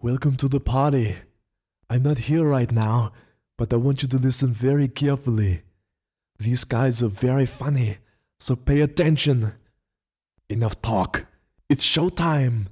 Welcome to the party. I'm not here right now, but I want you to listen very carefully. These guys are very funny, so pay attention. Enough talk. It's showtime.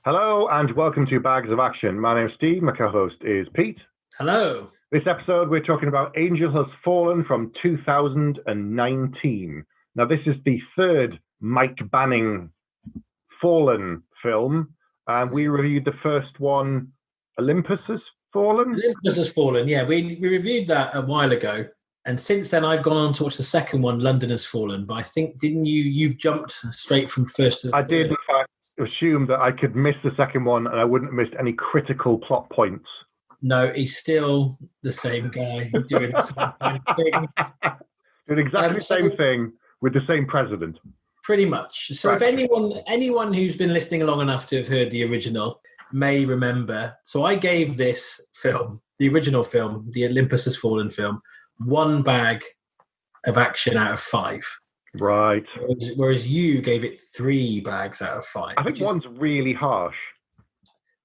Hello and welcome to Bags of Action. My name's Steve, my co-host is Pete. Hello. This episode we're talking about Angel Has Fallen from 2019. Now this is the third Mike Banning Fallen film. We reviewed the first one, Olympus Has Fallen? Olympus Has Fallen, yeah. We reviewed that a while ago. And since then I've gone on to watch the second one, London Has Fallen. But I think, didn't you've jumped straight from first to I third. did in fact assume that I could miss the second one and I wouldn't have missed any critical plot points. No, he's still the same guy doing the same kind of things. Doing exactly the same thing with the same president. Pretty much. So if anyone who's been listening long enough to have heard the original may remember. So I gave this film, the original film, the Olympus Has Fallen film, 1 bag of action out of 5. Right. Whereas you gave it 3 bags out of 5. I think one's really harsh.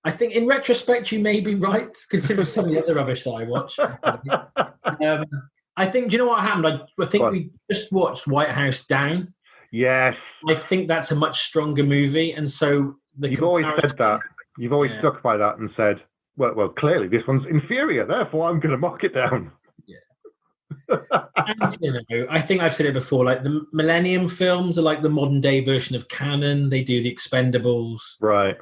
I think in retrospect you may be right, considering some of the other rubbish that I watched. I think, do you know what happened? I think we just watched White House Down. Yes. I think that's a much stronger movie, and so you've always said that. You've always stuck by that and said, well, clearly this one's inferior, therefore I'm going to mock it down. And, I think I've said it before, like the Millennium films are like the modern day version of canon. They do the Expendables. Right.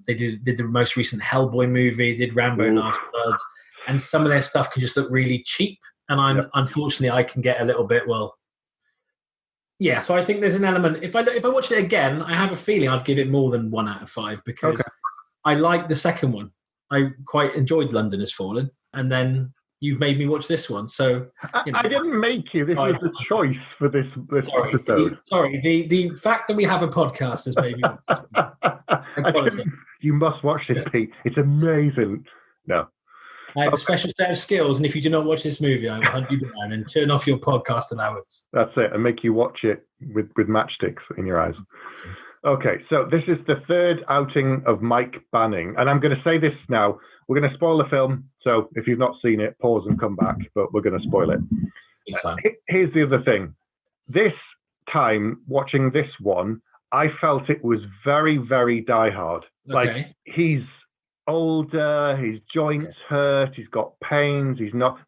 They did the most recent Hellboy movie, did Rambo Last Blood. And some of their stuff can just look really cheap. And unfortunately, I can get a little bit, so I think there's an element. If I watched it again, I have a feeling I'd give it more than 1 out of 5 because I liked the second one. I quite enjoyed London Has Fallen. And then you've made me watch this one, so I didn't make you. This was a choice for this episode. The fact that we have a podcast has made me watch this. You must watch this, Pete. It's amazing. No, I have a special set of skills, and if you do not watch this movie, I will hunt you down and turn off your podcast allowance. That's it, and make you watch it with matchsticks in your eyes. Okay, so this is the third outing of Mike Banning, and I'm going to say this now. We're going to spoil the film, so if you've not seen it, pause and come back, but we're going to spoil it. Here's the other thing. This time, watching this one, I felt it was very, very Die Hard. Okay. Like, he's older, his joints hurt, he's got pains,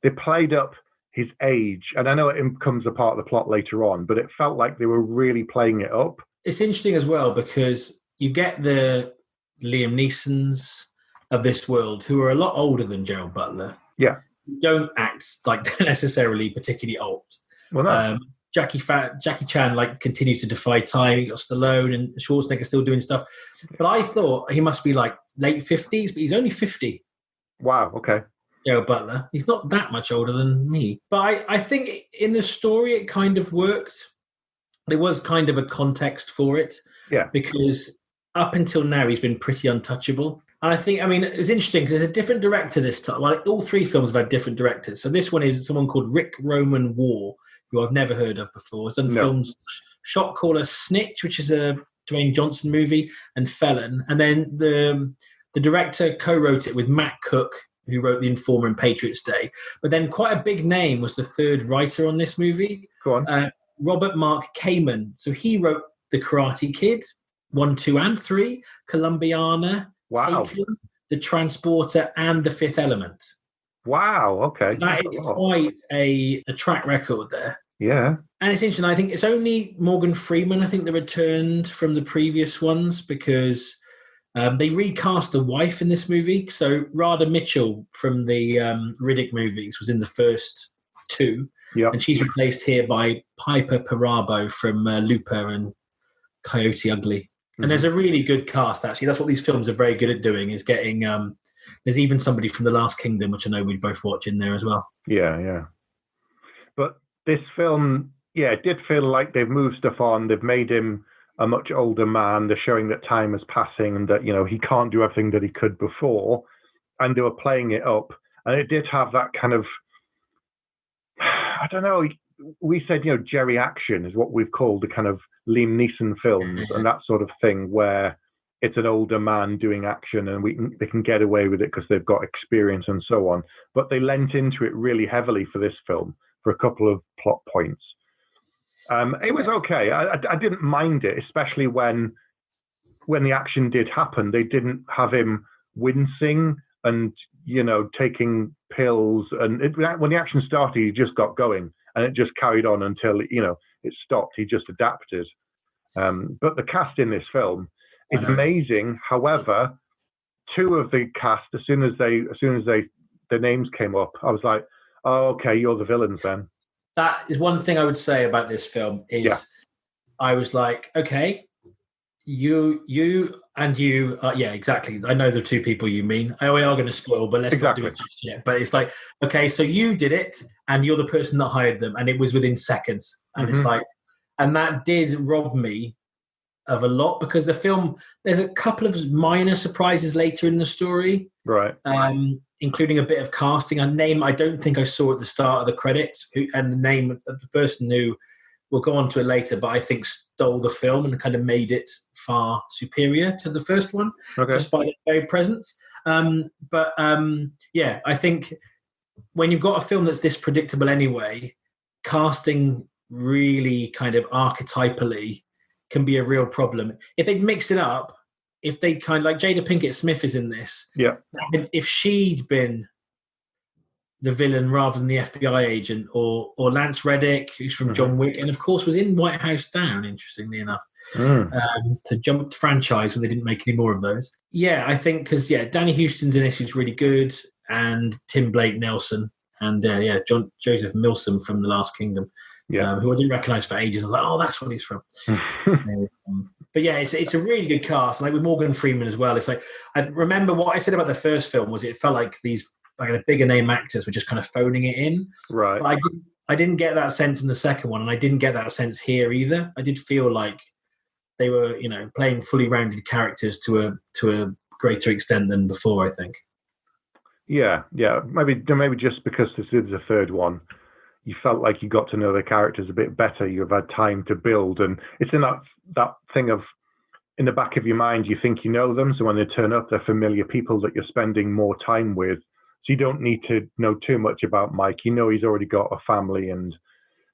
they played up his age, and I know it becomes a part of the plot later on, but it felt like they were really playing it up. It's interesting as well, because you get the Liam Neesons of this world who are a lot older than Gerald Butler. Yeah. Don't act like they're necessarily particularly old. Well, no. Jackie Chan continues to defy time. He got Stallone and Schwarzenegger still doing stuff. But I thought he must be like late 50s, but he's only 50. Wow, okay. Gerald Butler. He's not that much older than me. But I think in the story it kind of worked. There was kind of a context for it. Yeah. Because up until now he's been pretty untouchable. And I think, it's interesting because there's a different director this time. Like all 3 films have had different directors. So this one is someone called Rick Roman Waugh, who I've never heard of before. He's done films Shot Caller Snitch, which is a Dwayne Johnson movie, and Felon. And then the director co-wrote it with Matt Cook, who wrote The Informer and Patriots Day. But then quite a big name was the third writer on this movie. Go on. Robert Mark Kamen. So he wrote The Karate Kid, 1, 2, and 3, Columbiana, wow. Taken, The Transporter, and The Fifth Element. Wow, okay. That is quite a track record there. Yeah. And it's interesting. I think it's only Morgan Freeman, I think, that returned from the previous ones because they recast the wife in this movie. So Radha Mitchell from the Riddick movies was in the first 2. Yep. And she's replaced here by Piper Perabo from Looper and Coyote Ugly. And there's a really good cast, actually. That's what these films are very good at doing, is getting There's even somebody from The Last Kingdom, which I know we'd both watch in there as well. Yeah. But this film, it did feel like they've moved stuff on. They've made him a much older man. They're showing that time is passing and that, he can't do everything that he could before. And they were playing it up. And it did have that kind of, I don't know, we said, Jerry action is what we've called the kind of Liam Neeson films and that sort of thing, where it's an older man doing action and they can get away with it because they've got experience and so on. But they lent into it really heavily for this film for a couple of plot points. It was okay. I didn't mind it, especially when the action did happen. They didn't have him wincing and, taking pills. And when the action started, he just got going and it just carried on until, it stopped. He just adapted. But the cast in this film is amazing. However, two of the cast, as soon as their names came up, I was like, oh, okay, you're the villains then. That is one thing I would say about this film is I was like, okay, you and you, exactly. I know the two people you mean. We are going to spoil, but let's not do it just yet. But it's like, okay, so you did it and you're the person that hired them and it was within seconds. And it's like, and that did rob me of a lot because the film, there's a couple of minor surprises later in the story. Right. Including a bit of casting. A name I don't think I saw at the start of the credits, and the name of the person who, we'll go on to it later, but I think stole the film and kind of made it far superior to the first one, just by their very presence. I think when you've got a film that's this predictable anyway, casting really kind of archetypally can be a real problem. If they'd mixed it up, if they kind of like Jada Pinkett Smith is in this, if she'd been the villain rather than the FBI agent, or Lance Reddick, who's from John Wick, and of course was in White House Down, interestingly enough, to jump franchise when they didn't make any more of those. Yeah, I think because Danny Houston's in this, who's really good, and Tim Blake Nelson, and Joseph Milsom from The Last Kingdom, who I didn't recognise for ages. I was like, oh, that's what he's from. But yeah, it's a really good cast, like with Morgan Freeman as well. It's like, I remember what I said about the first film was it felt like these bigger name actors were just kind of phoning it in. Right. But I didn't get that sense in the second one, and I didn't get that sense here either. I did feel like they were, playing fully rounded characters to a greater extent than before, I think. Yeah. Maybe just because this is the third one, you felt like you got to know the characters a bit better. You've had time to build, and it's in that thing of, in the back of your mind, you think you know them. So when they turn up, they're familiar people that you're spending more time with. So you don't need to know too much about Mike. He's already got a family and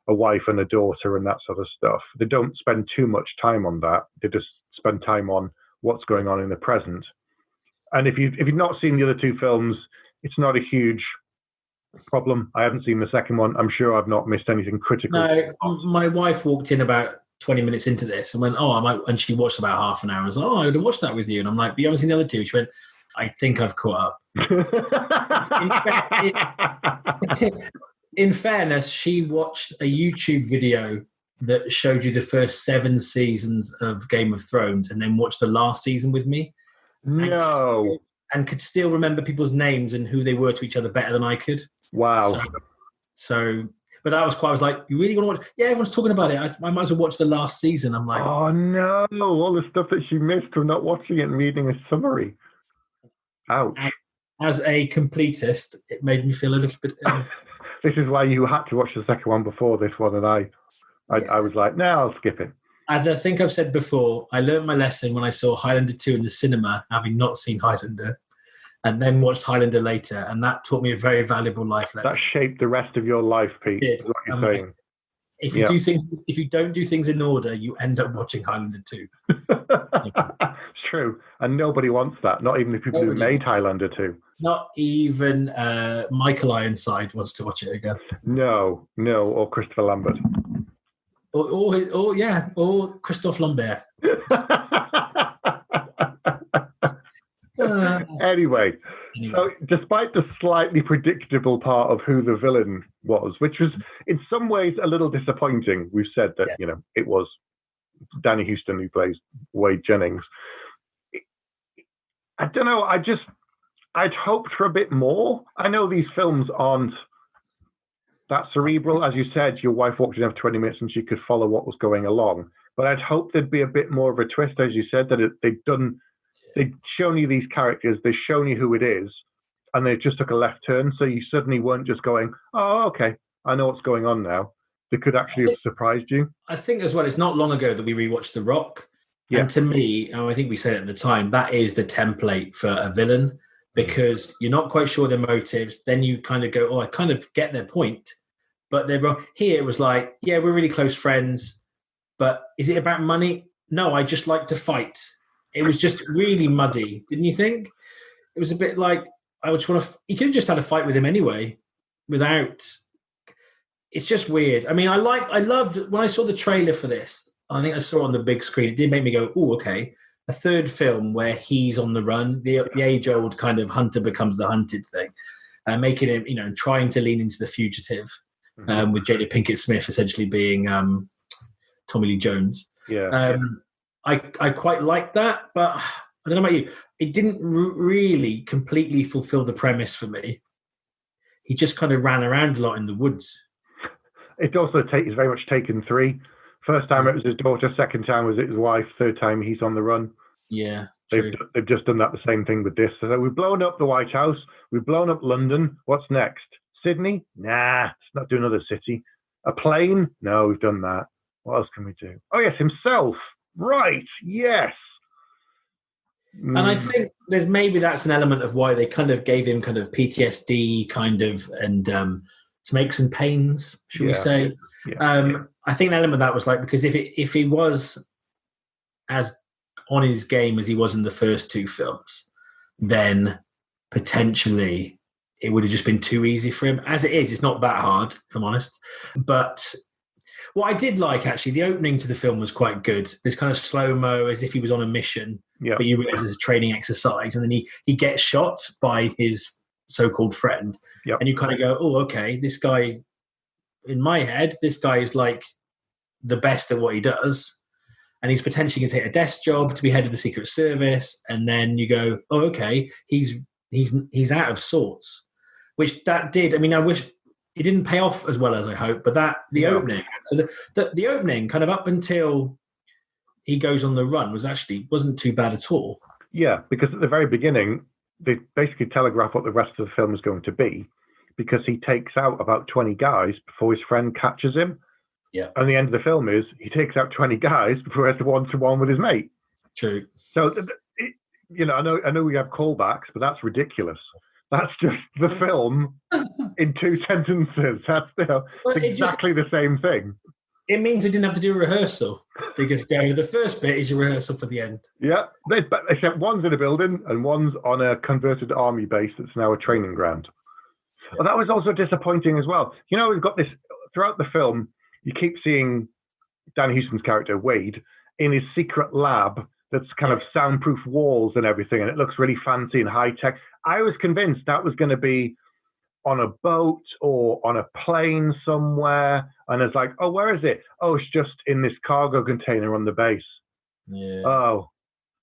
a wife and a daughter and that sort of stuff. They don't spend too much time on that. They just spend time on what's going on in the present. And if you've not seen the other two films, it's not a huge problem. I haven't seen the second one. I'm sure I've not missed anything critical. No, my wife walked in about 20 minutes into this and went, and she watched about half an hour and was like, I would have watched that with you. And I'm like, but you haven't seen the other two? She went, I think I've caught up. In fairness, she watched a YouTube video that showed you the first 7 seasons of Game of Thrones and then watched the last season with me. No. And could still remember people's names and who they were to each other better than I could. Wow. So but that was quite, I was like, you really want to watch? Yeah, everyone's talking about it. I might as well watch the last season. I'm like, oh no, all the stuff that she missed from not watching it and reading a summary. Ouch. As a completist, it made me feel a little bit... This is why you had to watch the second one before this one, and I was like, no, I'll skip it. As I think I've said before, I learned my lesson when I saw Highlander 2 in the cinema, having not seen Highlander, and then watched Highlander later, and that taught me a very valuable life lesson. That shaped the rest of your life, Pete, is what you're saying. If you don't do things in order, you end up watching Highlander 2. It's true, and nobody wants that. Not even the people who made Highlander 2. Not even Michael Ironside wants to watch it again. No, or Christopher Lambert. Or Christophe Lambert. Anyway, so despite the slightly predictable part of who the villain was, which was in some ways a little disappointing, we've said that, it was Danny Houston who plays Wade Jennings. I don't know, I'd hoped for a bit more. I know these films aren't that cerebral. As you said, your wife walked in every 20 minutes and she could follow what was going along. But I'd hoped there'd be a bit more of a twist, as you said, that they'd shown you these characters, they've shown you who it is, and they just took a left turn. So you suddenly weren't just going, oh, okay, I know what's going on now. They could actually have surprised you. I think as well, it's not long ago that we rewatched The Rock. Yeah. And to me, I think we said it at the time, that is the template for a villain, because you're not quite sure their motives. Then you kind of go, oh, I kind of get their point, but they're wrong. Here it was like, yeah, we're really close friends, but is it about money? No, I just like to fight. It was just really muddy, didn't you think? It was a bit like, I would just want to, you could have just had a fight with him anyway, without, it's just weird. I mean, I loved, when I saw the trailer for this, I think I saw it on the big screen, it did make me go, oh, okay. A third film where he's on the run, the age-old kind of hunter becomes the hunted thing, making him, trying to lean into the fugitive, with Jada Pinkett Smith essentially being Tommy Lee Jones. Yeah. I quite like that, but I don't know about you. It didn't really completely fulfill the premise for me. He just kind of ran around a lot in the woods. It also is very much Taken 3. First time it was his daughter, second time was his wife, third time he's on the run. Yeah, true. They've just done that the same thing with this. So we've blown up the White House. We've blown up London. What's next? Sydney? Nah, let's not do another city. A plane? No, we've done that. What else can we do? Oh, yes, himself. Right, yes. And I think that's an element of why they kind of gave him kind of PTSD and some aches and pains, should we say. Yeah. I think an element of that was like, because if he was as on his game as he was in the first two films, then potentially it would have just been too easy for him. As it is, it's not that hard, if I'm honest. But what I did like, actually, the opening to the film was quite good. This kind of slow-mo, as if he was on a mission, but you realize it's a training exercise. And then he gets shot by his so-called friend. And you kind of go, oh, okay, this guy, in my head, this guy is like the best at what he does. And he's potentially going to take a desk job to be head of the Secret Service. And then you go, oh, okay, he's out of sorts. Which that did. I mean, I wish it didn't pay off as well as I hoped, but opening, so the opening kind of up until he goes on the run wasn't too bad at all. Yeah, because at the very beginning, they basically telegraph what the rest of the film is going to be, because he takes out about 20 guys before his friend catches him. Yeah. And the end of the film is he takes out 20 guys before he has the one-to-one with his mate. True. So, I know we have callbacks, but that's ridiculous. That's just the film in two sentences. That's exactly the same thing. It means he didn't have to do a rehearsal, because the first bit is a rehearsal for the end. Yeah, except one's in a building and one's on a converted army base that's now a training ground. Well, that was also disappointing as well. We've got this throughout the film. You keep seeing Dan Houston's character, Wade, in his secret lab that's kind of soundproof walls and everything, and it looks really fancy and high-tech. I was convinced that was going to be on a boat or on a plane somewhere, and it's like, oh, where is it? Oh, it's just in this cargo container on the base. Yeah. Oh,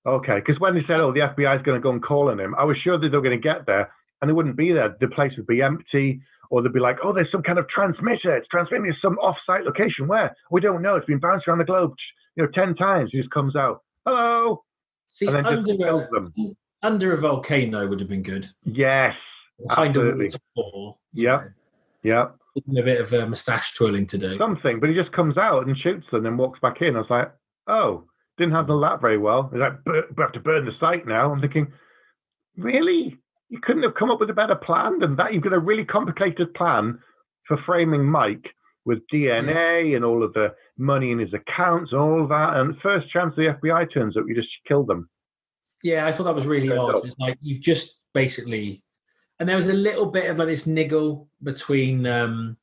okay. Because when they said, oh, the FBI is going to go and call on him, I was sure that they were going to get there, and they wouldn't be there. The place would be empty. Or they'd be like, oh, there's some kind of transmitter. It's transmitting to some off-site location. Where? We don't know. It's been bounced around the globe, 10 times. He just comes out, hello. See, and then just kills them. Under a volcano would have been good. Yes, absolutely. Yeah. A bit of a moustache twirling to do. Something, but he just comes out and shoots them and walks back in. I was like, oh, didn't handle that very well. He's like, we have to burn the site now. I'm thinking, really? You couldn't have come up with a better plan than that? You've got a really complicated plan for framing Mike with DNA and all of the money in his accounts and all of that. And first chance the FBI turns up, you just kill them. Yeah, I thought that was really odd. It's like you've just basically... And there was a little bit of like this niggle between the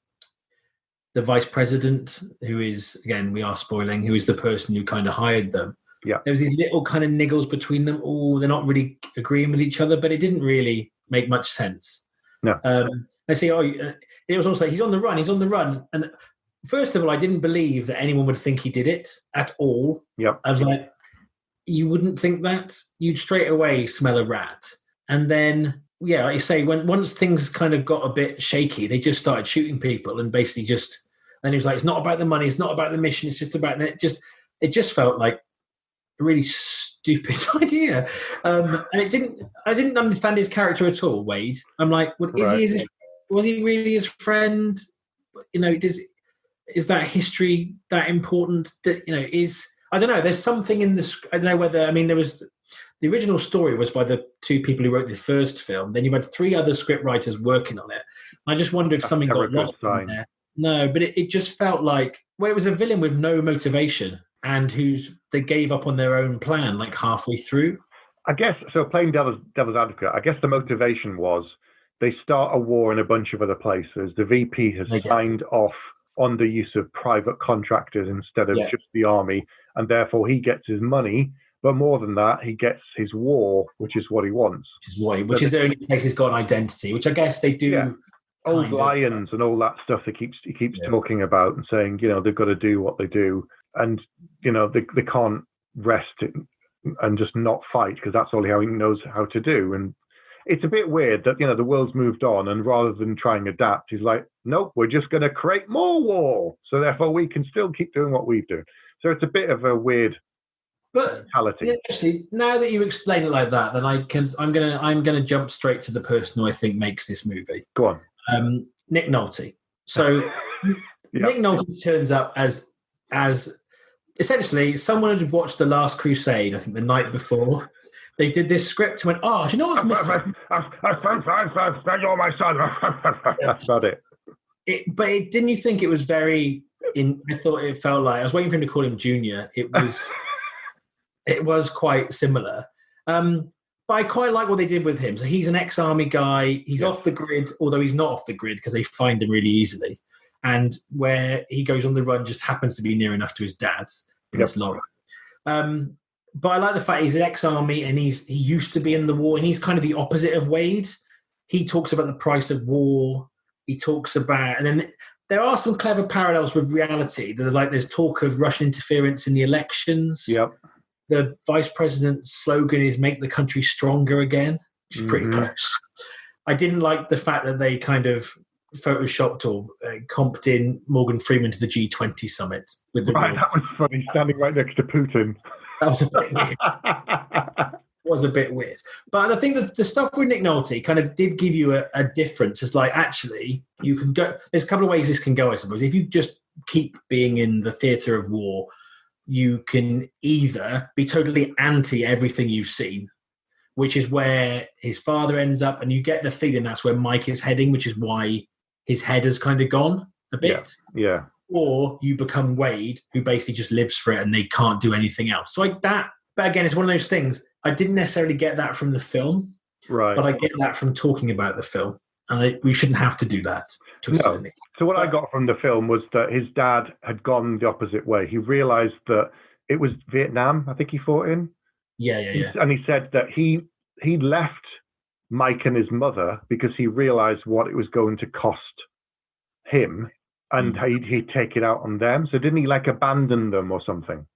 vice president, who is, again, we are spoiling, who is the person who kind of hired them. Yeah. There was these little kind of niggles between them. Oh, they're not really agreeing with each other, but it didn't really make much sense. No. I say, it was also, he's on the run. And first of all, I didn't believe that anyone would think he did it at all. Yep. I was like, you wouldn't think that. You'd straight away smell a rat. And then yeah, like you say, once things kind of got a bit shaky, they just started shooting people and basically just. And he was like, "It's not about the money. It's not about the mission. It's just about." And it just felt like a really stupid idea, and it didn't. I didn't understand his character at all. Wade. I'm like, was he really his friend? You know, is that history that important? That I don't know. There's something in this. I don't know whether. I mean, there was. The original story was by the two people who wrote the first film. Then you had 3 other script writers working on it. I just wonder if something got lost in there. No, but it just felt like it was a villain with no motivation and they gave up on their own plan like halfway through. I guess so. Playing devil's advocate, I guess the motivation was they start a war in a bunch of other places. The VP has signed off on the use of private contractors instead of just the army, and therefore he gets his money. But more than that, he gets his war, which is what he wants. Which is the only place he's got an identity, which I guess they do. Yeah. Old lions and all that stuff he keeps talking about and saying, they've got to do what they do. And, they can't rest and just not fight because that's all he knows how to do. And it's a bit weird that, the world's moved on and rather than trying to adapt, he's like, nope, we're just going to create more war. So therefore we can still keep doing what we do. So it's a bit of a weird mentality. Actually, now that you explain it like that, then I'm gonna jump straight to the person who I think makes this movie. Go on. Nick Nolte. So Nick Nolte turns up as essentially someone had watched The Last Crusade, I think the night before. They did this script and went, oh, do you know what's missing? You're my son. That's about it. But didn't you think it was I thought it felt like, I was waiting for him to call him Junior. It was quite similar. But I quite like what they did with him. So he's an ex-army guy. He's off the grid, although he's not off the grid because they find him really easily. And where he goes on the run just happens to be near enough to his dad's in his lorry. But I like the fact he's an ex-army and he used to be in the war, and he's kind of the opposite of Wade. He talks about the price of war. He talks about, and then there are some clever parallels with reality. There's talk of Russian interference in the elections. Yep. The vice president's slogan is "Make the country stronger again," which is pretty close. I didn't like the fact that they kind of photoshopped or comped in Morgan Freeman to the G20 summit. With that was funny, standing right next to Putin. That was a bit weird. But I think that the stuff with Nick Nolte kind of did give you a difference. It's like, actually, you can go... There's a couple of ways this can go, I suppose. If you just keep being in the theatre of war, you can either be totally anti everything you've seen, which is where his father ends up, and you get the feeling that's where Mike is heading, which is why his head has kind of gone a bit. Yeah. Or you become Wade, who basically just lives for it and they can't do anything else. So like that, but again, it's one of those things. I didn't necessarily get that from the film, right? But I get that from talking about the film, and we shouldn't have to do that. So what I got from the film was that his dad had gone the opposite way. He realized that it was Vietnam, I think he fought in. Yeah. And he said that he left Mike and his mother because he realized what it was going to cost him, and he'd take it out on them. So didn't he abandon them or something?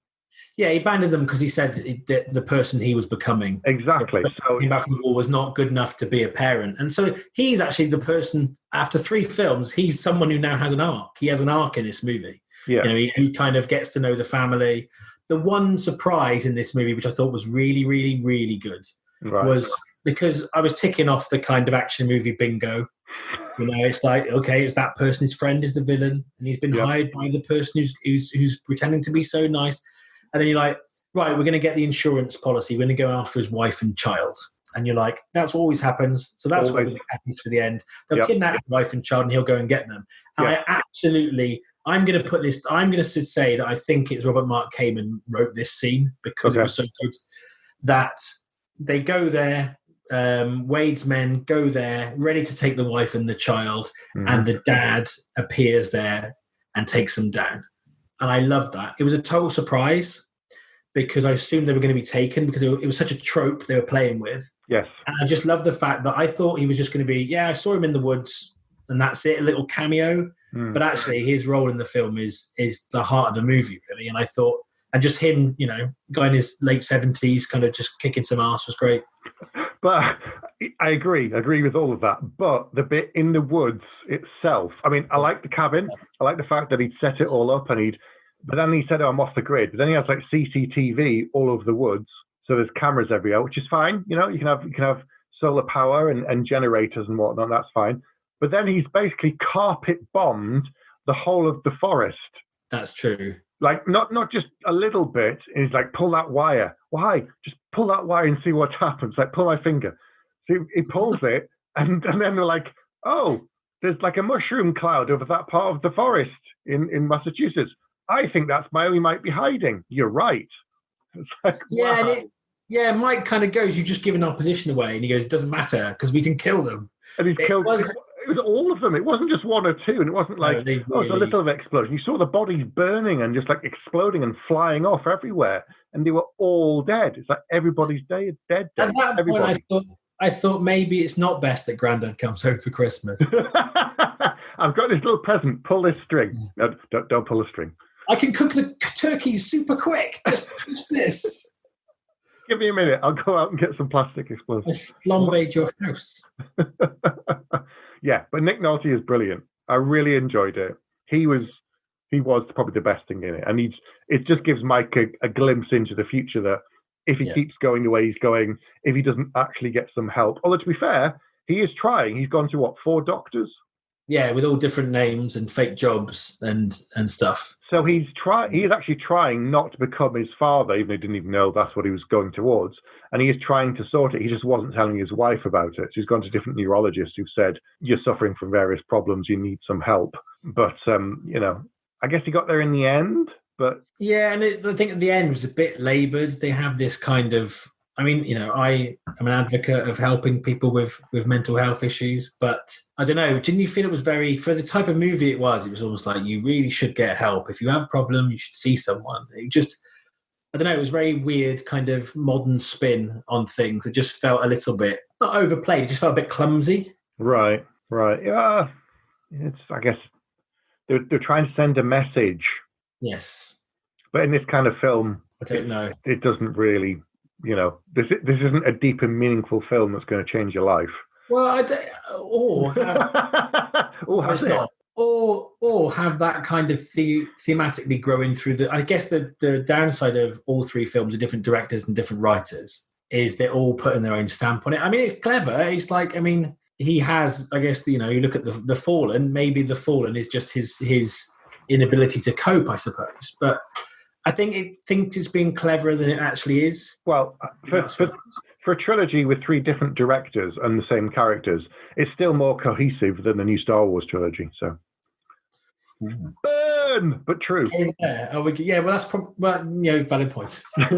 Yeah, he abandoned them because he said that the person he was becoming, exactly, so came back from the war, was not good enough to be a parent. And so he's actually the person, after 3 films, he's someone who now has an arc. He has an arc in this movie. Yeah. He kind of gets to know the family. The one surprise in this movie, which I thought was really, really, really good, was because I was ticking off the kind of action movie bingo. It's like, okay, it's that person, his friend is the villain, and he's been hired by the person who's pretending to be so nice. And then you're like, right, we're going to get the insurance policy. We're going to go after his wife and child. And you're like, that's what always happens. So that's what happens for the end. They'll kidnap his wife and child and he'll go and get them. And I'm going to say that I think it's Robert Mark Kamen wrote this scene because it was so good that they go there. Wade's men go there ready to take the wife and the child, and the dad appears there and takes them down. And I love that. It was a total surprise because I assumed they were going to be taken because it was such a trope they were playing with. Yes. And I just love the fact that I thought he was just going to be, I saw him in the woods and that's it, a little cameo. But actually his role in the film is the heart of the movie, really. And I thought, and just him, guy in his late 70s kind of just kicking some ass was great. But I agree with all of that. But the bit in the woods itself, I mean, I like the cabin. I like the fact that he'd set it all up but then he said, oh, I'm off the grid. But then he has like CCTV all over the woods. So there's cameras everywhere, which is fine. You know, you can have solar power and generators and whatnot. That's fine. But then he's basically carpet bombed the whole of the forest. That's true. Like not just a little bit. And he's like, pull that wire. Why? Just pull that wire and see what happens. Like, pull my finger. So he pulls it, and then they're like, oh, there's like a mushroom cloud over that part of the forest in Massachusetts. I think that's where we might be hiding. You're right. It's like, wow. Mike kind of goes, you've just given our position away. And he goes, it doesn't matter because we can kill them. And he's killed. It was all of them. It wasn't just one or two. And it wasn't like, it was a little of an explosion. You saw the bodies burning and just like exploding and flying off everywhere. And they were all dead. It's like everybody's dead. At that point, I thought maybe it's not best that Grandad comes home for Christmas. I've got this little present. Pull this string. No, don't pull a string. I can cook the turkeys super quick. Just push this. Give me a minute. I'll go out and get some plastic explosives. I flambéed your house. Yeah, but Nick Nolte is brilliant. I really enjoyed it. He was probably the best thing in it, and it just gives Mike a glimpse into the future that if he keeps going the way he's going, if he doesn't actually get some help. Although to be fair, he is trying. He's gone to 4 doctors? Yeah, with all different names and fake jobs and stuff. So he is actually trying not to become his father, even though he didn't even know that's what he was going towards. And he is trying to sort it. He just wasn't telling his wife about it. So he's gone to different neurologists who've said, you're suffering from various problems, you need some help. But, I guess he got there in the end. But yeah, and I think at the end it was a bit laboured. They have this kind of, I mean, I am an advocate of helping people with mental health issues, but I don't know, didn't you feel it was for the type of movie it was almost like you really should get help. If you have a problem, you should see someone. It just, I don't know, it was very weird kind of modern spin on things. It just felt a little bit, not overplayed, it just felt a bit clumsy. Right. Yeah, I guess they're trying to send a message. Yes. But in this kind of film, I don't know. It doesn't really, this isn't a deep and meaningful film that's going to change your life. Well, I don't, or have that kind of thematically growing through I guess the downside of all 3 films are different directors and different writers is they're all putting their own stamp on it. I mean, it's clever. It's like, I mean, he has, I guess, you look at the Fallen, maybe the Fallen is just his inability to cope, I suppose. But I think it's being cleverer than it actually is. Well, for a trilogy with 3 different directors and the same characters, it's still more cohesive than the new Star Wars trilogy. So, burn, but true. Yeah, well, that's probably valid points. There's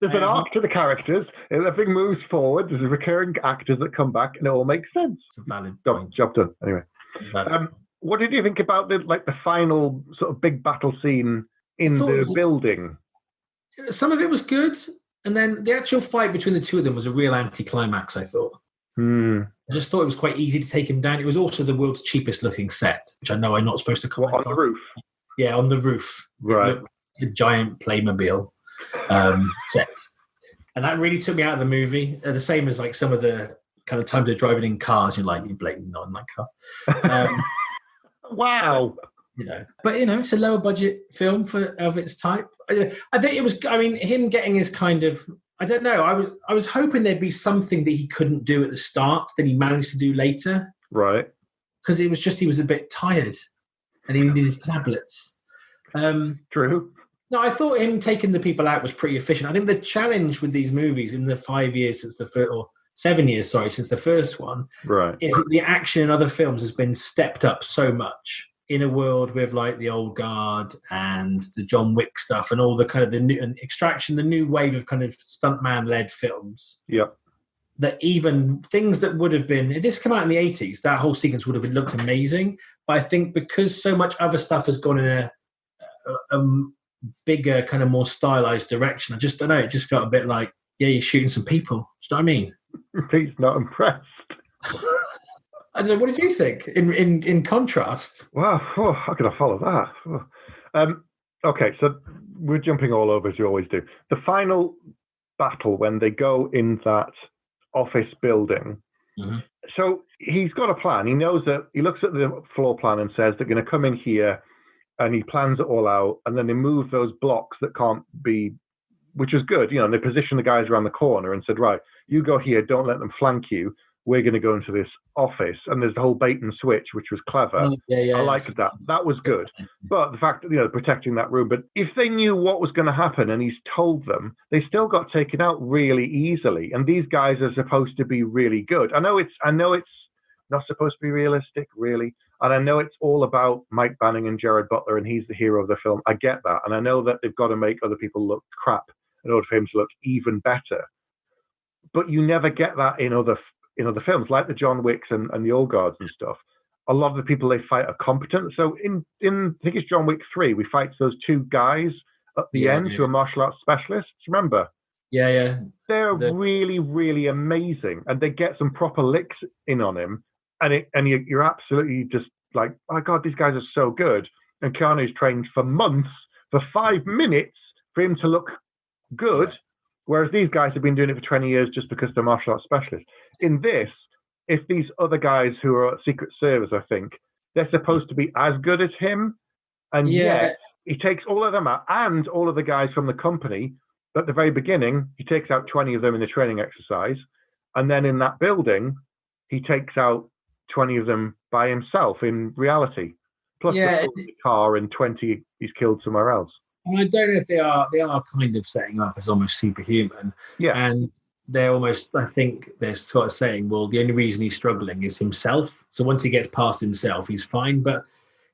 an arc to the characters. Everything moves forward. There's recurring actors that come back, and it all makes sense. It's a valid point. Job done. Anyway. What did you think about the final sort of big battle scene in the building? Some of it was good, and then the actual fight between the 2 of them was a real anticlimax, I thought. I just thought it was quite easy to take him down. It was also the world's cheapest looking set, which I know I'm not supposed to comment on. On the roof? Yeah, on the roof. Right. A giant Playmobil set. And that really took me out of the movie. The same as like some of the kind of times they're driving in cars, you're blatantly not in that car. Wow. But it's a lower budget film of its type. I think it was. I mean, him getting his kind of. I don't know. I was hoping there'd be something that he couldn't do at the start that he managed to do later. Right. Because it was just he was a bit tired, and he needed his tablets. True. No, I thought him taking the people out was pretty efficient. I think the challenge with these movies in the 5 years since the first, or 7 years, sorry, since the first one, right, is that the action in other films has been stepped up so much in a world with like the Old Guard and the John Wick stuff and all the kind of the new and Extraction, the new wave of kind of stuntman-led films. Yep. That even things that would have been, if this came out in the 80s, that whole sequence would have looked amazing. But I think because so much other stuff has gone in a bigger, kind of more stylized direction, I just don't know. It just felt a bit like, yeah, you're shooting some people. Do you know what I mean? Pete's not impressed. I don't know. What did you think? In contrast, wow, how could I follow that? Okay, so we're jumping all over as you always do. The final battle when they go in that office building. Mm-hmm. So he's got a plan. He knows that he looks at the floor plan and says they're going to come in here, and he plans it all out. And then they move those blocks that can't be, which is good. And they position the guys around the corner and said, right, you go here. Don't let them flank you. We're going to go into this office. And there's the whole bait and switch, which was clever. I liked that. That was good. But the fact that, protecting that room. But if they knew what was going to happen and he's told them, they still got taken out really easily. And these guys are supposed to be really good. I know it's not supposed to be realistic, really. And I know it's all about Mike Banning and Jared Butler, and he's the hero of the film. I get that. And I know that they've got to make other people look crap in order for him to look even better. But you never get that in other films, like the John Wicks and the Old Guards and stuff. A lot of the people they fight are competent. So in I think it's John Wick 3, we fight those two guys at the end who are martial arts specialists. Remember? Yeah. They're really, really amazing, and they get some proper licks in on him, and you're absolutely just like, oh my God, these guys are so good. And Keanu's trained for months, for 5 minutes, for him to look good. Yeah. Whereas these guys have been doing it for 20 years just because they're martial arts specialists. In this, if these other guys who are Secret Service, I think, they're supposed to be as good as him, and yet he takes all of them out, and all of the guys from the company. At the very beginning, he takes out 20 of them in the training exercise, and then in that building, he takes out 20 of them by himself in reality. Plus the car, and 20 he's killed somewhere else. And I don't know if they are kind of setting up as almost superhuman. Yeah. And they're almost, I think they're sort of saying, well, the only reason he's struggling is himself. So once he gets past himself, he's fine. But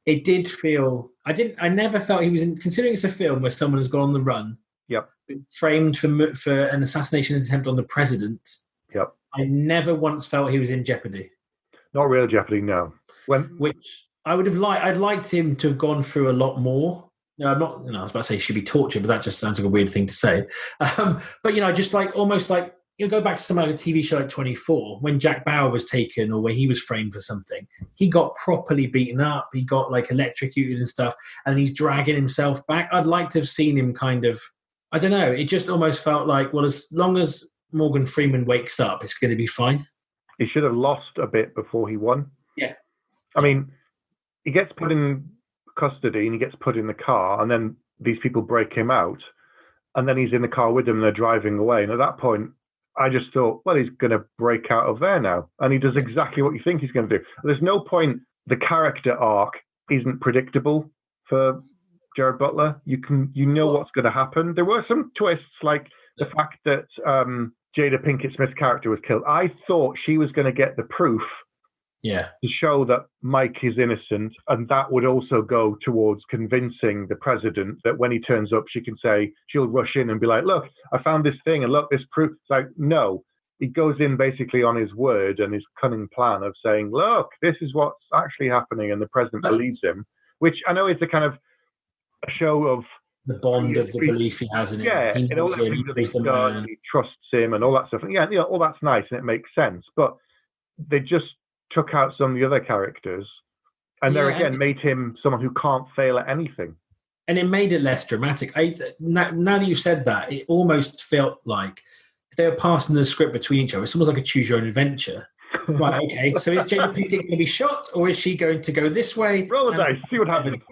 it did feel, I never felt he was considering it's a film where someone has gone on the run. Yep. Framed for an assassination attempt on the president. Yep. I never once felt he was in jeopardy. Not real jeopardy, no. Which I would have I'd liked him to have gone through a lot more. No, I'm not. I was about to say he should be tortured, but that just sounds like a weird thing to say. But just like almost like go back to something like a TV show like 24, when Jack Bauer was taken or where he was framed for something, he got properly beaten up. He got like electrocuted and stuff, and he's dragging himself back. I'd like to have seen him kind of. I don't know. It just almost felt like, well, as long as Morgan Freeman wakes up, it's going to be fine. He should have lost a bit before he won. Yeah. I mean, he gets put in custody and he gets put in the car, and then these people break him out, and then he's in the car with them and they're driving away. And at that point, I just thought, well, he's going to break out of there now. And he does exactly what you think he's going to do. There's no point. The character arc isn't predictable for Jared Butler. You know what's going to happen. There were some twists, like the fact that Jada Pinkett Smith's character was killed. I thought she was going to get the proof to show that Mike is innocent, and that would also go towards convincing the president that when he turns up, she'll rush in and be like, look, I found this thing, and look, this proof. It's like, no. He goes in basically on his word and his cunning plan of saying, look, this is what's actually happening, and the president believes him, which I know is a kind of a show of the bond of the belief he has in it. Yeah, he trusts him and all that stuff. And all that's nice and it makes sense. But they just took out some of the other characters, and there again made him someone who can't fail at anything. And it made it less dramatic. Now that you've said that, it almost felt like if they were passing the script between each other, it's almost like a choose your own adventure. Right, okay, so is Jada Pinkett going to be shot, or is she going to go this way? Roll the dice, see what happens.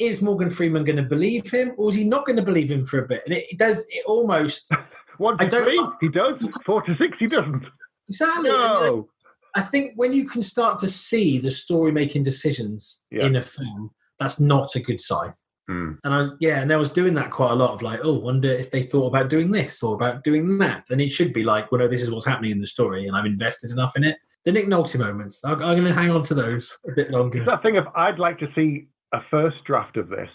Is Morgan Freeman going to believe him, or is he not going to believe him for a bit? And it almost... 1 to 3, he does. 4 to 6, he doesn't. Exactly. No. I think when you can start to see the story making decisions in a film, that's not a good sign. And I was doing that quite a lot of like, oh, wonder if they thought about doing this or about doing that. And it should be like, well, no, this is what's happening in the story, and I've invested enough in it. The Nick Nolte moments, I'm going to hang on to those a bit longer. It's that thing of I'd like to see a first draft of this,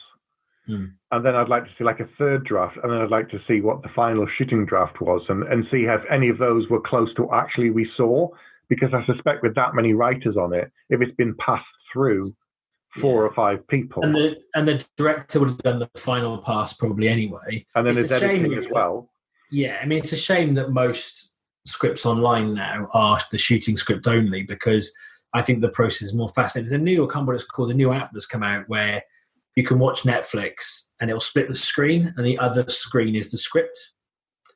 and then I'd like to see like a third draft, and then I'd like to see what the final shooting draft was, and see if any of those were close to what actually we saw. Because I suspect with that many writers on it, if it's been passed through 4 or 5 people, and the director would have done the final pass probably anyway, and then there's editing as well. Yeah, I mean, it's a shame that most scripts online now are the shooting script only, because I think the process is more fascinating. There's a new, I can't remember what it's called, a new app that's come out where you can watch Netflix and it'll split the screen, and the other screen is the script.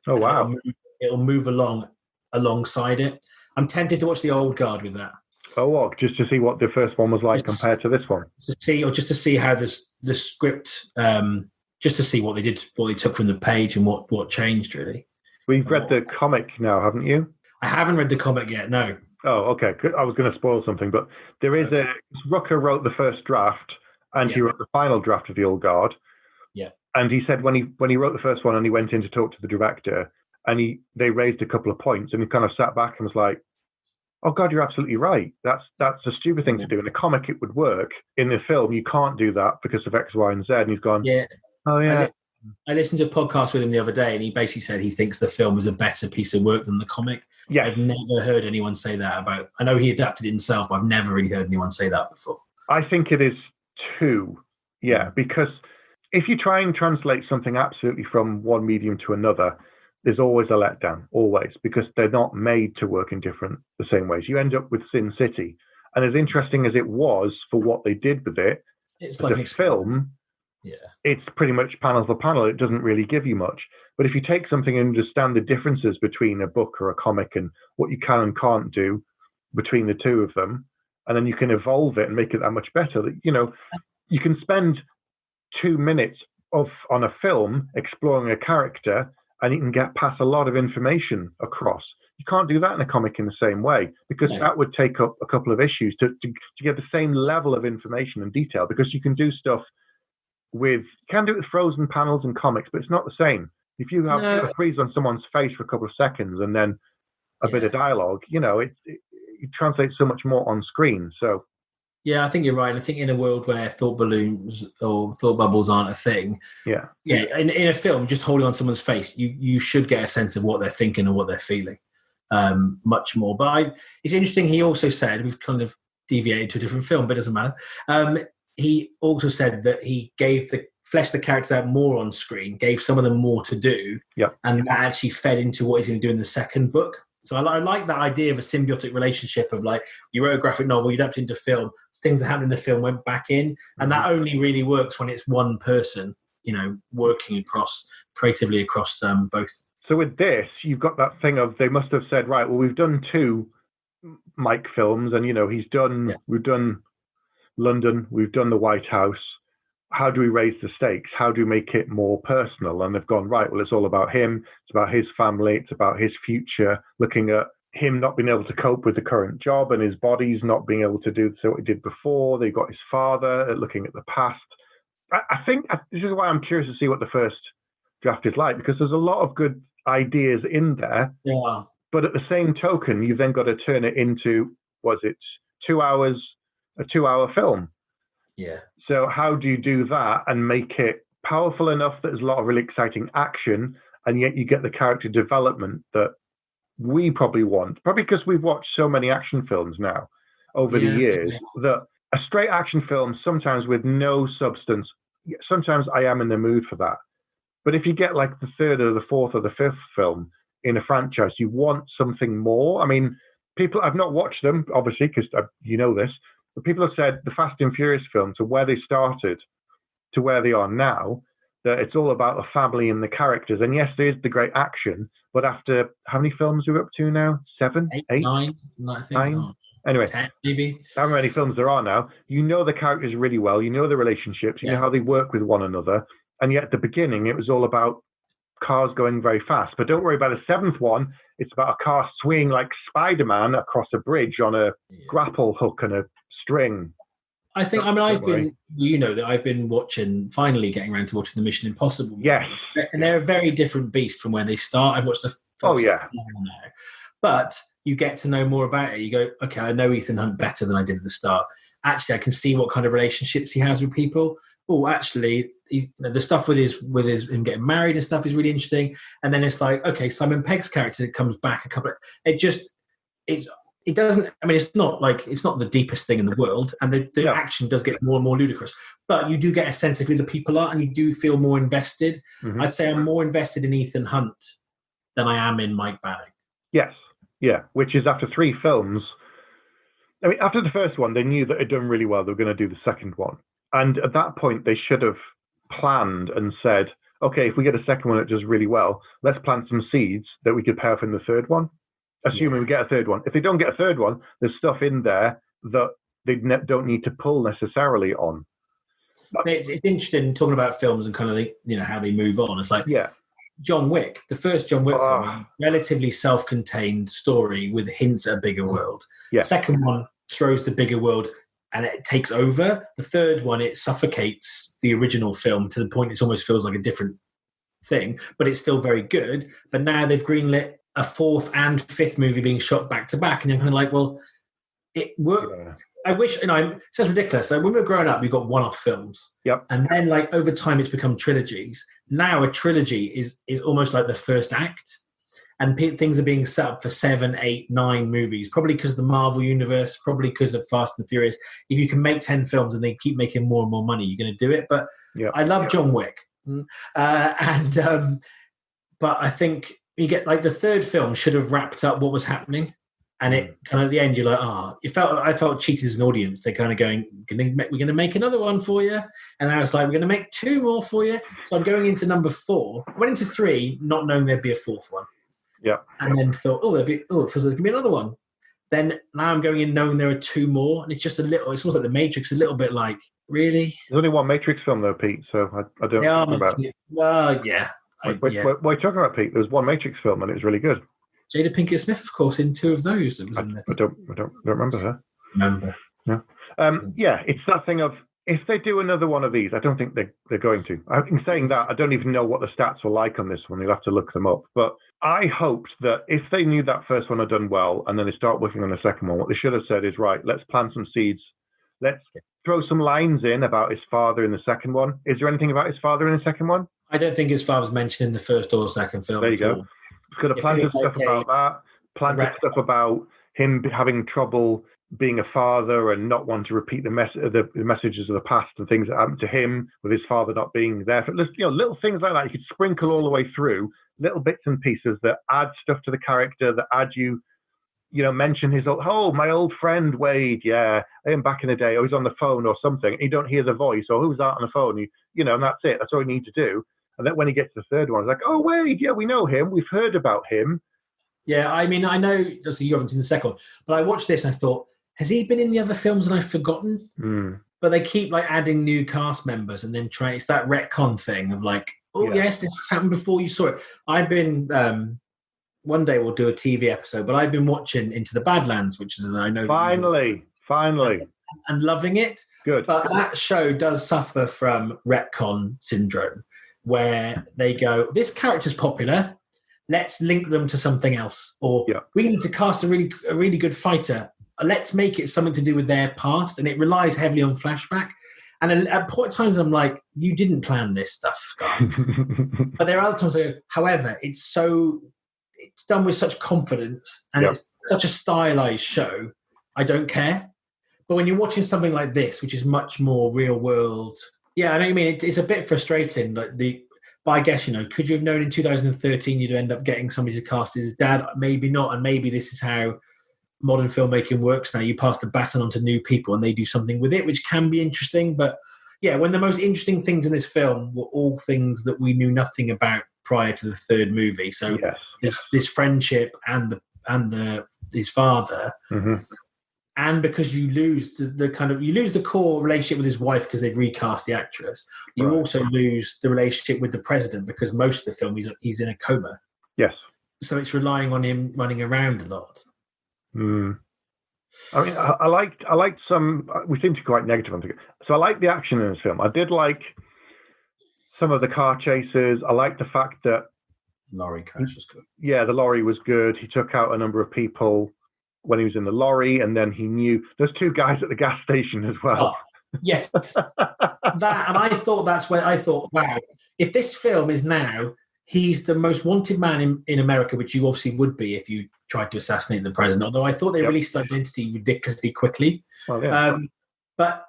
Oh, And wow. it'll move along alongside it. I'm tempted to watch The Old Guard with that. Oh, what? Just to see what the first one was like compared to this one. Just to see how the script, just to see what they did, what they took from the page, and what changed really. We've read the comic now, haven't you? I haven't read the comic yet. No. Oh, okay. I was going to spoil something, but there is Rucker wrote the first draft, and he wrote the final draft of The Old Guard. Yeah. And he said when he wrote the first one and he went in to talk to the director, and they raised a couple of points, and he kind of sat back and was like, "Oh God, you're absolutely right. That's a stupid thing to do. In a comic, it would work. In the film, you can't do that because of X, Y, and Z." And he's gone, "Yeah, oh yeah." I listened to a podcast with him the other day, and he basically said he thinks the film is a better piece of work than the comic. Yeah, I've never heard anyone say that about. I know he adapted it himself, but I've never really heard anyone say that before. I think it is too. Yeah, because if you try and translate something absolutely from one medium to another, there's always a letdown, always, because they're not made to work in the same ways. You end up with Sin City, and as interesting as it was for what they did with it, it's like the film. Yeah, it's pretty much panel for panel. It doesn't really give you much. But if you take something and understand the differences between a book or a comic and what you can and can't do between the two of them, and then you can evolve it and make it that much better. You can spend 2 minutes on a film exploring a character, and you can get past a lot of information across. You can't do that in a comic in the same way, because that would take up a couple of issues to get the same level of information and detail, because you can do stuff you can do it with frozen panels and comics, but it's not the same. If you have a freeze on someone's face for a couple of seconds and then a bit of dialogue, it translates so much more on screen. So yeah, I think you're right. I think in a world where thought balloons or thought bubbles aren't a thing, in a film, just holding on someone's face, you should get a sense of what they're thinking and what they're feeling much more. But it's interesting. He also said, we've kind of deviated to a different film, but it doesn't matter. He also said that he fleshed the characters out more on screen, gave some of them more to do, and that actually fed into what he's going to do in the second book. So I like that idea of a symbiotic relationship of like, you wrote a graphic novel, you adapted into film, things that happened in the film went back in, and that only really works when it's one person, working creatively across both. So with this, you've got that thing of, they must have said, right, well, we've done 2 Mike films, and we've done London, we've done the White House. How do we raise the stakes? How do we make it more personal? And they've gone, right, well, it's all about him. It's about his family. It's about his future, looking at him not being able to cope with the current job and his body's not being able to do what he did before. They've got his father looking at the past. I think this is why I'm curious to see what the first draft is like, because there's a lot of good ideas in there. Yeah. But at the same token, you've then got to turn it into, 2 hours, a 2-hour film. Yeah. So how do you do that and make it powerful enough that there's a lot of really exciting action, and yet you get the character development that we probably want? Probably because we've watched so many action films now over the years that a straight action film, sometimes with no substance, sometimes I am in the mood for that. But if you get like the third or the fourth or the fifth film in a franchise, you want something more. I mean, I've not watched them, obviously, because you know this, but people have said the Fast and Furious films, to where they started to where they are now, that it's all about the family and the characters. And yes, there is the great action, but after how many films are we up to now? 7, 8, 9? 9? Anyway, 10 maybe. However many films there are now, you know the characters really well, you know the relationships, you know how they work with one another. And yet at the beginning, it was all about cars going very fast. But don't worry about the 7th one. It's about a car swinging like Spider-Man across a bridge on a grapple hook and a string. I've been finally getting around to watching the Mission Impossible movies. Yes. And they're a very different beast from where they start. I've watched the first now. But you get to know more about it. You go, okay, I know Ethan Hunt better than I did at the start. Actually, I can see what kind of relationships he has with people. Oh, actually, the stuff with him getting married and stuff is really interesting. And then it's like, okay, Simon Pegg's character comes back it doesn't. I mean, it's not the deepest thing in the world, and the action does get more and more ludicrous. But you do get a sense of who the people are, and you do feel more invested. Mm-hmm. I'd say I'm more invested in Ethan Hunt than I am in Mike Banning. Yes, yeah. Which is after 3 films. I mean, after the first one, they knew that it had done really well. They were going to do the second one, and at that point, they should have planned and said, okay, if we get a second one that does really well, let's plant some seeds that we could pay off in the third one, assuming we get a third one. If they don't get a third one, there's stuff in there that they don't need to pull necessarily on. It's interesting talking about films and kind of how they move on. It's like John Wick, the first John Wick film, relatively self-contained story with hints at a bigger world. Yeah. Second one throws the bigger world and it takes over. The third one, it suffocates the original film to the point it almost feels like a different thing, but it's still very good. But now they've greenlit a fourth and fifth movie being shot back to back, and you're kind of like, well, it worked. Yeah. I wish, it sounds ridiculous. So when we were growing up, we got one-off films. Yep. And then over time, it's become trilogies. Now a trilogy is almost like the first act. And things are being set up for 7, 8, 9 movies, probably because of the Marvel Universe, probably because of Fast and Furious. If you can make 10 films and they keep making more and more money, you're going to do it. But I love John Wick. But I think you get the third film should have wrapped up what was happening. And it kind of at the end, you're like, I felt cheated as an audience. They're kind of going, we're going to make another one for you. And I was like, we're going to make 2 more for you. So I'm going into number 4. I went into 3, not knowing there'd be a 4th one. Yeah. And then thought, it feels like there's going to be another one. Then now I'm going in knowing there are 2 more. And it's just it's almost like The Matrix, a little bit like, really? There's only one Matrix film though, Pete. So I don't know about it. Well, yeah. What are you talking about, Pete? There was one Matrix film and it was really good. Jada Pinkett Smith, of course, in 2 of those. I don't remember her. Yeah. It's that thing of, if they do another one of these, I don't think they're going to. In saying that, I don't even know what the stats were like on this one. You'll have to look them up. But I hoped that if they knew that first one had done well and then they start working on the second one, what they should have said is, right, let's plant some seeds. Let's throw some lines in about his father in the second one. Is there anything about his father in the second one? I don't think his father's mentioned in the first or second film. There you go. Could have planted stuff about that, planted stuff about him having trouble being a father and not wanting to repeat the messages of the past and things that happened to him with his father not being there. Little things like that you could sprinkle all the way through, little bits and pieces that add stuff to the character, that add mention his my old friend Wade, him back in the day, he's on the phone or something, you don't hear the voice, or who's that on the phone, and that's it, that's all you need to do. And then when he gets to the third one, it's like, oh, Wade, we know him. We've heard about him. Yeah, I mean, I know, obviously you haven't seen the second one, but I watched this and I thought, has he been in the other films and I've forgotten? But they keep adding new cast members and then it's that retcon thing of yes, this has happened before you saw it. I've been, one day we'll do a TV episode, but I've been watching Into the Badlands, which is, I know. Finally. And loving it. Good. But that show does suffer from retcon syndrome, where they go, this character's popular, let's link them to something else. Or we need to cast a really good fighter, let's make it something to do with their past. And it relies heavily on flashback. And at times I'm like, you didn't plan this stuff, guys. But there are other times I go, however, it's done with such confidence and it's such a stylized show, I don't care. But when you're watching something like this, which is much more real world, I know what you mean. It's a bit frustrating. But I guess, could you have known in 2013 you'd end up getting somebody to cast his dad? Maybe not. And maybe this is how modern filmmaking works now. You pass the baton on to new people and they do something with it, which can be interesting. But when the most interesting things in this film were all things that we knew nothing about prior to the third movie. So this friendship and his father. Mm-hmm. And because you lose the core relationship with his wife because they've recast the actress, you also lose the relationship with the president because most of the film he's in a coma. Yes. So it's relying on him running around a lot. I mean, I liked some. We seem to be quite negative on it. So I like the action in this film. I did like some of the car chases. I liked the fact that lorry crash was good. Yeah, the lorry was good. He took out a number of people when he was in the lorry, and then he knew there's 2 guys at the gas station as well. Oh, yes. And I thought wow, if this film is now, he's the most wanted man in America, which you obviously would be if you tried to assassinate the president, although I thought they released identity ridiculously quickly. But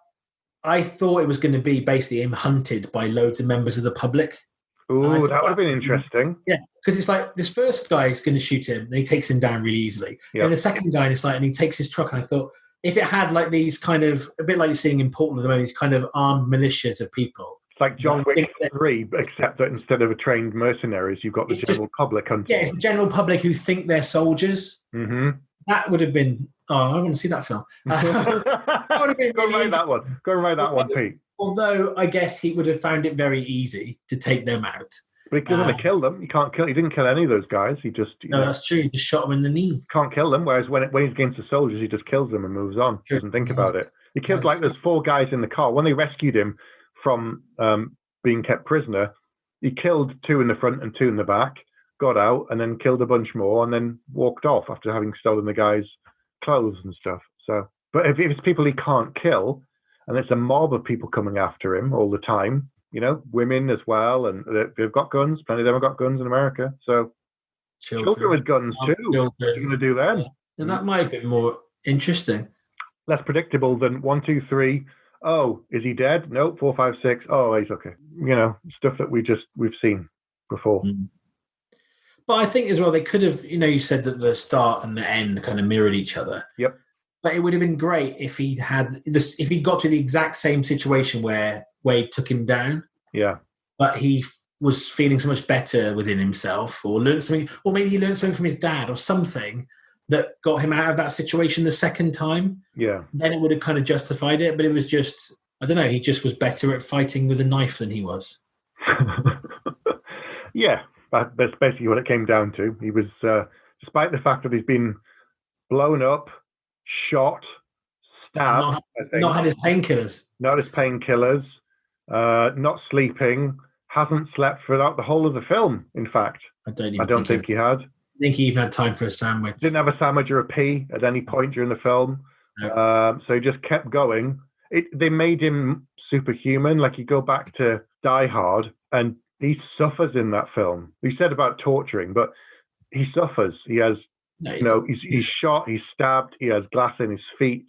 I thought it was going to be basically him hunted by loads of members of the public. Ooh, that would have been interesting. Yeah, because it's like this first guy is going to shoot him and he takes him down really easily. Yep. And the second guy, and he takes his truck. And I thought, if it had these kind of, a bit like you're seeing in Portland at the moment, these kind of armed militias of people, It's like John I think Wick 3, except that instead of a trained mercenaries, you've got the general public hunting. Yeah, it's the general public who think they're soldiers. Mm-hmm. That would have been. Oh, I want to see that film. Go and write that one. Go and write that one, Pete. Although I guess he would have found it very easy to take them out. But he doesn't have to kill them. You can't kill. He didn't kill any of those guys. He just. That's true. He just shot them in the knee. Can't kill them. Whereas when he's against the soldiers, he just kills them and moves on. True. Doesn't think about it. He kills there's 4 guys in the car. When they rescued him from being kept prisoner, he killed 2 in the front and 2 in the back. Got out and then killed a bunch more and then walked off after having stolen the guy's clothes and stuff. So, but if it's people he can't kill, and it's a mob of people coming after him all the time, women as well, and they've got guns. Plenty of them have got guns in America. So, children with guns too. What are you going to do then? Yeah. And that might have been more interesting. Less predictable than 1, 2, 3. Oh, is he dead? No. 4, 5, 6. Oh, he's okay. Stuff that we've seen before. Mm. But I think as well, they could have, you said that the start and the end kind of mirrored each other. Yep. But it would have been great if he'd got to the exact same situation where Wade took him down. Yeah. But he was feeling so much better within himself, or learned something, or maybe he learned something from his dad or something that got him out of that situation the second time. Yeah. Then it would have kind of justified it. But it was just, I don't know, he just was better at fighting with a knife than he was. Yeah. That's basically what it came down to. He was, despite the fact that he's been blown up, shot, stabbed, not had his painkillers. Not his painkillers, not sleeping, hasn't slept throughout the whole of the film, in fact. I don't think he had. I think he even had time for a sandwich. Didn't have a sandwich or a pee at any point during the film. No. So he just kept going. They made him superhuman. Like, you go back to Die Hard, and he suffers in that film. He said about torturing, but he suffers. He has, he's shot, he's stabbed, he has glass in his feet,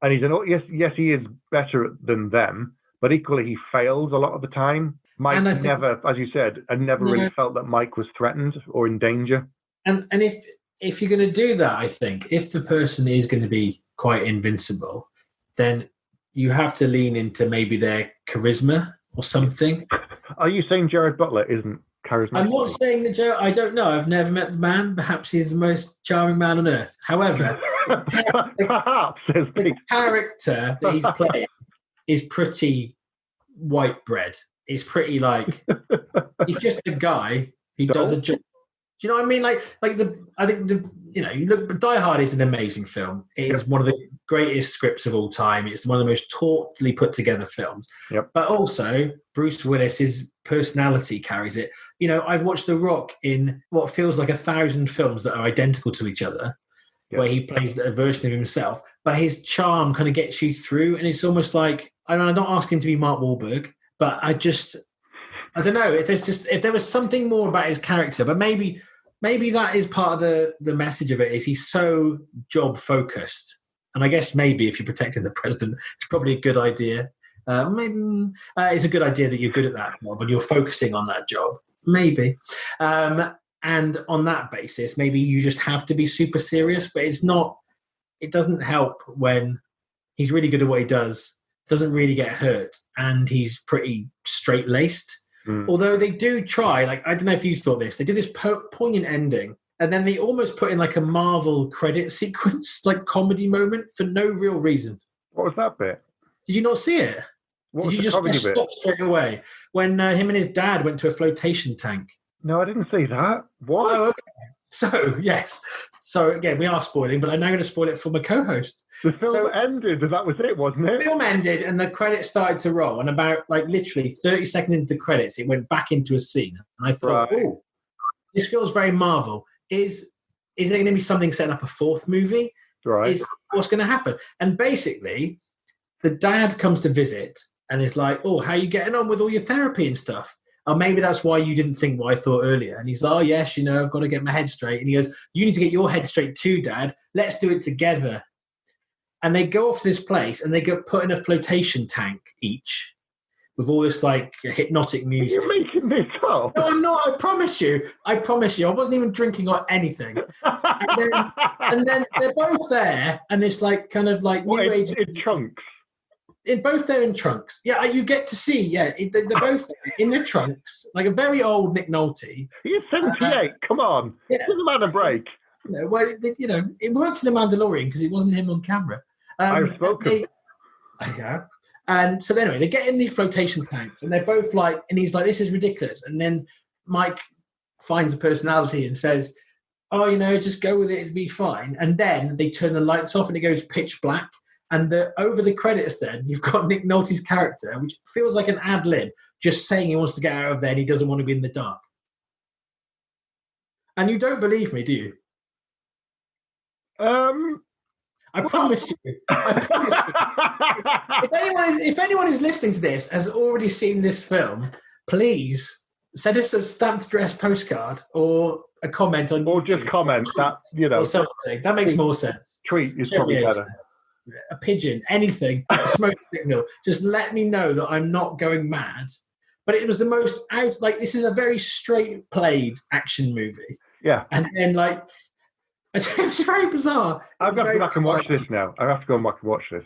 and yes, he is better than them, but equally he fails a lot of the time. Mike never, as you said, I never really felt that Mike was threatened or in danger. And if you're going to do that, I think if the person is going to be quite invincible, then you have to lean into maybe their charisma or something. Are you saying Jared Butler isn't charismatic? I'm not saying that Jared. I don't know. I've never met the man. Perhaps he's the most charming man on earth. However, the character that he's playing is pretty white bread. It's pretty like he's just a guy who does a job. Do you know what I mean? You look. Die Hard is an amazing film. It is one of the greatest scripts of all time. It's one of the most tautly put together films. Yep. But also, Bruce Willis's personality carries it. I've watched The Rock in what feels like 1,000 films that are identical to each other, where he plays a version of himself. But his charm kind of gets you through, and it's almost like I don't ask him to be Mark Wahlberg, but I don't know if there was something more about his character, but maybe that is part of the message of it. Is he's so job focused, and I guess maybe if you're protecting the president, it's probably a good idea. Maybe it's a good idea that you're good at that job and you're focusing on that job. Maybe, and on that basis, maybe you just have to be super serious. But it's not. It doesn't help when he's really good at what he does, doesn't really get hurt, and he's pretty straight-laced. Although they do try, I don't know if you thought this, they did this poignant ending, and then they almost put in like a Marvel credit sequence, like comedy moment for no real reason. What was that bit? Did you not see it? Did you just stop straight away when him and his dad went to a flotation tank? No, I didn't see that. What? Oh, okay. So, yes. So, again, we are spoiling, but I'm now going to spoil it for my co-host. The film ended, and that was it, wasn't it? The film ended, and the credits started to roll, and about, literally 30 seconds into the credits, it went back into a scene. And I thought, oh, this feels very Marvel. Is there going to be something setting up a fourth movie? Right. What's going to happen? And basically, the dad comes to visit, and is like, oh, how are you getting on with all your therapy and stuff? Oh, maybe that's why you didn't think what I thought earlier. And he's like, oh, yes, I've got to get my head straight. And he goes, you need to get your head straight too, Dad. Let's do it together. And they go off to this place and they get put in a flotation tank each with all this hypnotic music. You're making this up. No, I'm not. I promise you. I wasn't even drinking or anything. And then they're both there and it's new age. In chunks. in both they're in trunks. Yeah, you get to see. Yeah, they're both in their trunks, like a very old Nick Nolte. He's 78. Come on, Yeah. give the man a break. It worked in The Mandalorian because it wasn't him on camera. I've spoken. I have. And so anyway, they get in these flotation tanks, and they're both like, and he's like, "This is ridiculous." And then Mike finds a personality and says, "Oh, just go with it; it'll be fine." And then they turn the lights off, and it goes pitch black. And over the credits, then you've got Nick Nolte's character, which feels like an ad lib, just saying he wants to get out of there and he doesn't want to be in the dark. And you don't believe me, do you? I promise you. If anyone is listening to this has already seen this film, please send us a stamped address postcard or a comment on or YouTube, just comment that or something. That makes more sense. Tweet is probably better. A pigeon, anything, a smoke signal. Just let me know that I'm not going mad. But it was the most this is a very straight played action movie. Yeah. And then it was very bizarre. I've got to go back and watch this now. I have to go back and watch this.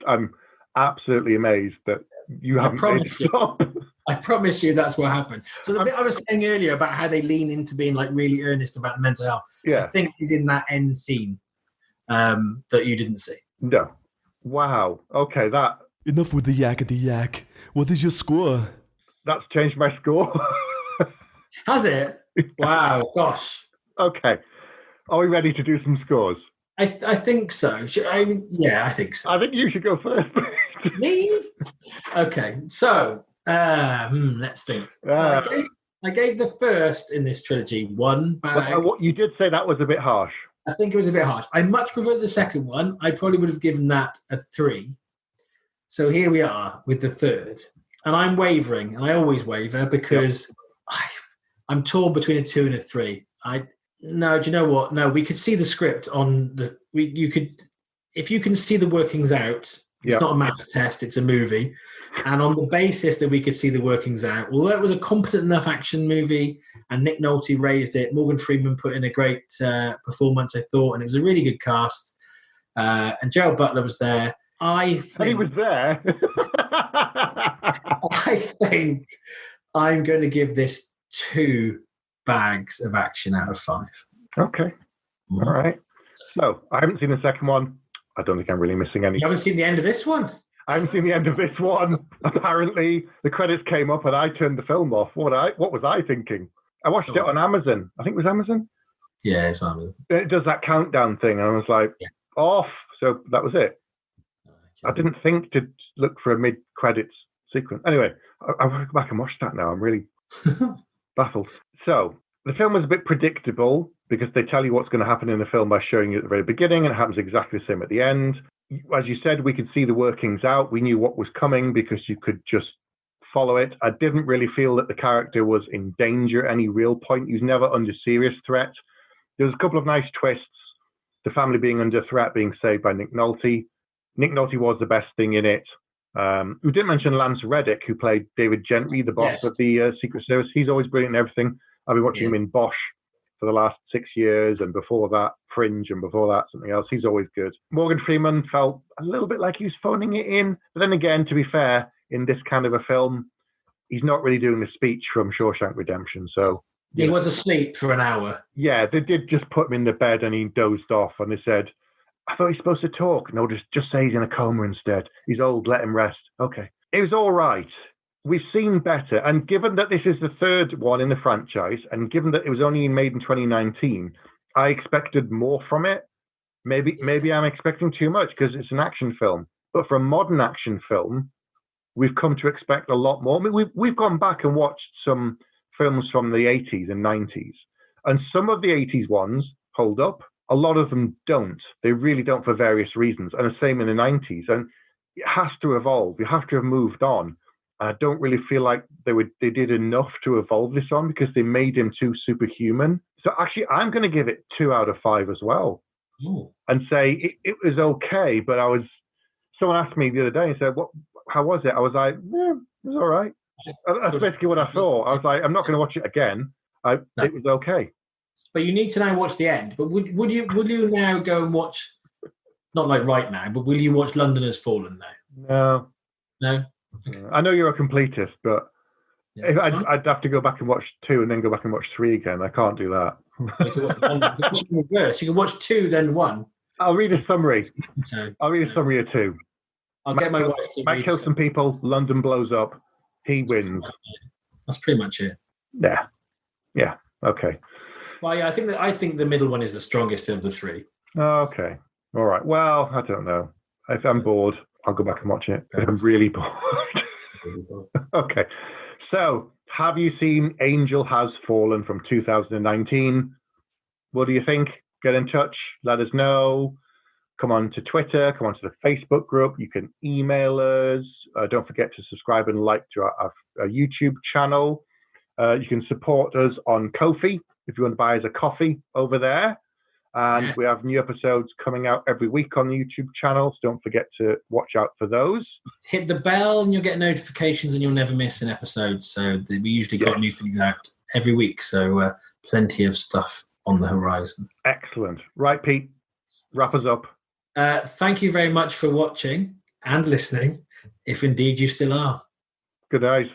I'm absolutely amazed that you haven't made it stop. I promise you that's what happened. So the bit I was saying earlier about how they lean into being really earnest about mental health, I think is in that end scene that you didn't see. No. Wow. Okay, that... Enough with the yak. What is your score? That's changed my score. Has it? Wow, gosh. Okay. Are we ready to do some scores? I think so. I think so. I think you should go first. Me? Okay, so let's think. I gave the first in this trilogy 1 bag. What you did say that was a bit harsh. I think it was a bit harsh. I much prefer the second one. I probably would have given that a 3. So here we are with the third. And I'm wavering, and I always waver because I'm torn between a 2 and a 3. No, do you know what? No, we could see the script on the... You could... If you can see the workings out, it's not a maths test, it's a movie. And on the basis that we could see the workings out, although it was a competent enough action movie and Nick Nolte raised it, Morgan Freeman put in a great performance, I thought, and it was a really good cast. And Gerald Butler was there. And he was there. I think I'm going to give this 2 bags of action out of 5. Okay. All right. So, I haven't seen the second one. I don't think I'm really missing any. You haven't seen the end of this one? I haven't seen the end of this one. Apparently, the credits came up and I turned the film off. What was I thinking? I watched it on Amazon. I think it was Amazon. Yeah, it's Amazon. It does that countdown thing, and I was like, off. So that was it. I didn't think to look for a mid-credits sequence. Anyway, I want to go back and watch that now. I'm really baffled. So the film was a bit predictable because they tell you what's going to happen in the film by showing you at the very beginning, and it happens exactly the same at the end. As you said, we could see the workings out. We knew what was coming because you could just follow it. I didn't really feel that the character was in danger at any real point. He was never under serious threat. There was a couple of nice twists. The family being under threat, being saved by Nick Nolte. Nick Nolte was the best thing in it. We didn't mention Lance Reddick, who played David Gentry, the boss of the Secret Service. He's always brilliant in everything. I've been watching him in Bosch for the last 6 years, and before that, Fringe, and before that, something else. He's always good. Morgan Freeman felt a little bit like he was phoning it in. But then again, to be fair, in this kind of a film, he's not really doing the speech from Shawshank Redemption. So he was asleep for an hour. Yeah, they did just put him in the bed and he dozed off, and they said, I thought he's supposed to talk. No, just say he's in a coma instead. He's old, let him rest. Okay. It was all right. We've seen better. And given that this is the third one in the franchise, and given that it was only made in 2019, I expected more from it. Maybe I'm expecting too much because it's an action film. But for a modern action film, we've come to expect a lot more. I mean, we've gone back and watched some films from the 80s and 90s. And some of the 80s ones hold up. A lot of them don't. They really don't for various reasons. And the same in the 90s. And it has to evolve. You have to have moved on. I don't really feel like they did enough to evolve this on because they made him too superhuman. So actually, I'm going to give it 2 out of 5 as well. Ooh. And say it was okay. But someone asked me the other day and said, how was it? I was like, yeah, it was all right. That's basically what I thought. I was like, I'm not going to watch it again. It was okay. But you need to now watch the end. But would you now go and watch, not like right now, but will you watch London Has Fallen now? No. No. I know you're a completist, but Yeah, if fine. I'd have to go back and watch 2 and then go back and watch 3 again. I can't do that. You can watch one, you can watch it in reverse. You can watch 2, then 1. I'll read a summary. So I'll read a summary of 2. I'll get my wife to Mike read kills it. some people. London blows up. He wins. That's pretty much it. Yeah. Okay. Well, yeah, I think the middle one is the strongest of the 3. Okay. All right. Well, I don't know. If I'm bored, I'll go back and watch it. If I'm really bored. Okay. So, have you seen Angel Has Fallen from 2019? What do you think? Get in touch. Let us know. Come on to Twitter. Come on to the Facebook group. You can email us. Don't forget to subscribe and like to our YouTube channel. You can support us on Ko-fi if you want to buy us a coffee over there. And we have new episodes coming out every week on the YouTube channel, so don't forget to watch out for those. Hit the bell and you'll get notifications and you'll never miss an episode. So we usually got new things out every week, so plenty of stuff on the horizon. Excellent. Right, Pete, wrap us up. Thank you very much for watching and listening, if indeed you still are. Good night.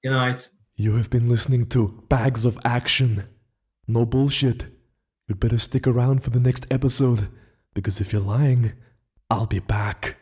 Good night. You have been listening to Bags of Action. No bullshit. You'd better stick around for the next episode, because if you're lying, I'll be back.